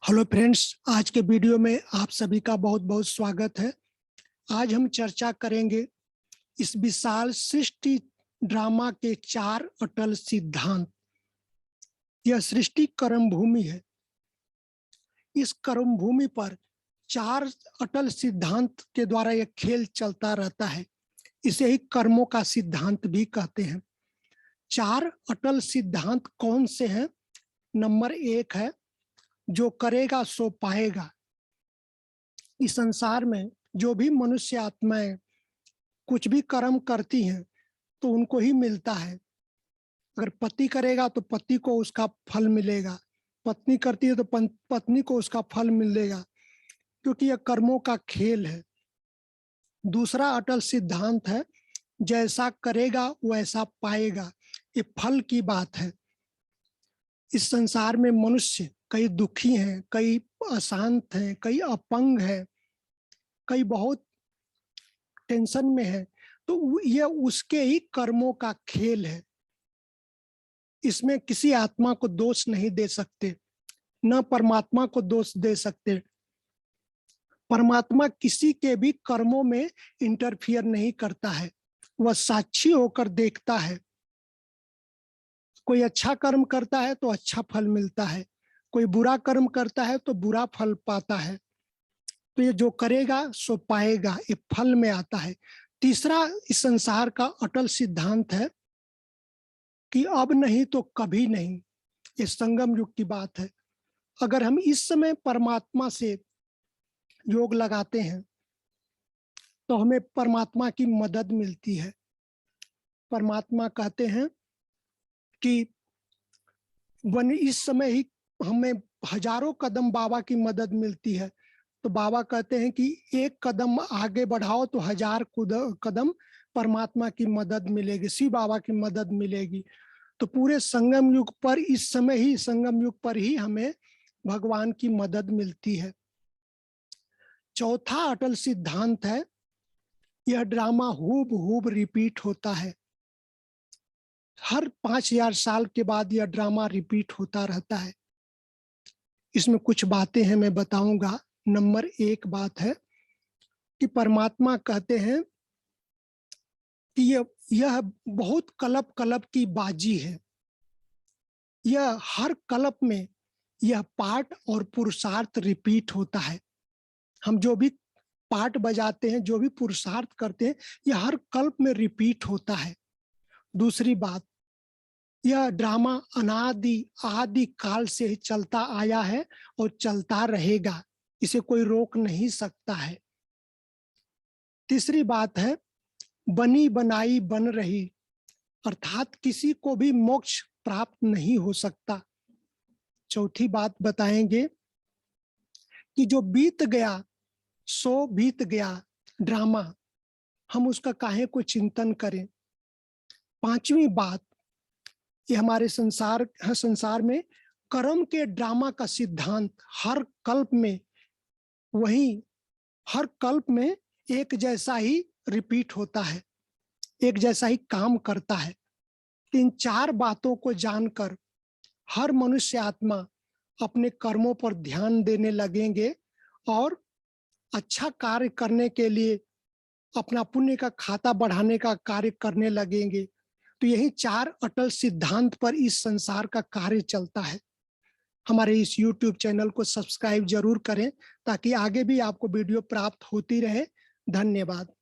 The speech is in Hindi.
हेलो फ्रेंड्स, आज के वीडियो में आप सभी का बहुत बहुत स्वागत है। आज हम चर्चा करेंगे इस विशाल सृष्टि ड्रामा के 4 अटल सिद्धांत। यह सृष्टि कर्म भूमि है। इस कर्म भूमि पर 4 अटल सिद्धांत के द्वारा यह खेल चलता रहता है। इसे ही कर्मों का सिद्धांत भी कहते हैं। 4 अटल सिद्धांत कौन से हैं? नंबर 1 है, जो करेगा सो पाएगा। इस संसार में जो भी मनुष्य आत्माएं कुछ भी कर्म करती हैं तो उनको ही मिलता है। अगर पति करेगा तो पति को उसका फल मिलेगा, पत्नी करती है तो पत्नी को उसका फल मिलेगा, क्योंकि यह कर्मों का खेल है। दूसरा अटल सिद्धांत है, जैसा करेगा वैसा पाएगा। ये फल की बात है। इस संसार में मनुष्य कई दुखी हैं, कई अशांत हैं, कई अपंग हैं, कई बहुत टेंशन में है, तो यह उसके ही कर्मों का खेल है। इसमें किसी आत्मा को दोष नहीं दे सकते, न परमात्मा को दोष दे सकते। परमात्मा किसी के भी कर्मों में इंटरफियर नहीं करता है, वह साक्षी होकर देखता है। कोई अच्छा कर्म करता है तो अच्छा फल मिलता है, कोई बुरा कर्म करता है तो बुरा फल पाता है। तो ये जो करेगा सो पाएगा, ये फल में आता है। तीसरा इस संसार का अटल सिद्धांत है कि अब नहीं तो कभी नहीं। ये संगम युग की बात है। अगर हम इस समय परमात्मा से योग लगाते हैं तो हमें परमात्मा की मदद मिलती है। परमात्मा कहते हैं कि वन इस समय ही हमें हजारों कदम बाबा की मदद मिलती है। तो बाबा कहते हैं कि एक कदम आगे बढ़ाओ तो 1000 कदम परमात्मा की मदद मिलेगी, शिव बाबा की मदद मिलेगी। तो पूरे संगम युग पर, इस समय ही संगम युग पर ही हमें भगवान की मदद मिलती है। चौथा अटल सिद्धांत है, यह ड्रामा हूब रिपीट होता है। हर 5000 साल के बाद यह ड्रामा रिपीट होता रहता है। इसमें कुछ बातें हैं, मैं बताऊंगा। नंबर 1 बात है कि परमात्मा कहते हैं कि यह बहुत कल्प कल्प की बाजी है। यह हर कल्प में यह पाठ और पुरुषार्थ रिपीट होता है। हम जो भी पाठ बजाते हैं, जो भी पुरुषार्थ करते हैं, यह हर कल्प में रिपीट होता है। दूसरी बात, यह ड्रामा अनादि आदि काल से ही चलता आया है और चलता रहेगा। इसे कोई रोक नहीं सकता है। तीसरी बात है, बनी बनाई बन रही, अर्थात किसी को भी मोक्ष प्राप्त नहीं हो सकता। चौथी बात बताएंगे कि जो बीत गया सो बीत गया ड्रामा, हम उसका काहे को चिंतन करें। पांचवी बात, ये हमारे संसार में कर्म के ड्रामा का सिद्धांत हर कल्प में हर कल्प में एक जैसा ही रिपीट होता है, एक जैसा ही काम करता है। इन 4 बातों को जानकर हर मनुष्य आत्मा अपने कर्मों पर ध्यान देने लगेंगे और अच्छा कार्य करने के लिए अपना पुण्य का खाता बढ़ाने का कार्य करने लगेंगे। तो यही 4 अटल सिद्धांत पर इस संसार का कार्य चलता है। हमारे इस YouTube चैनल को सब्सक्राइब जरूर करें ताकि आगे भी आपको वीडियो प्राप्त होती रहे। धन्यवाद।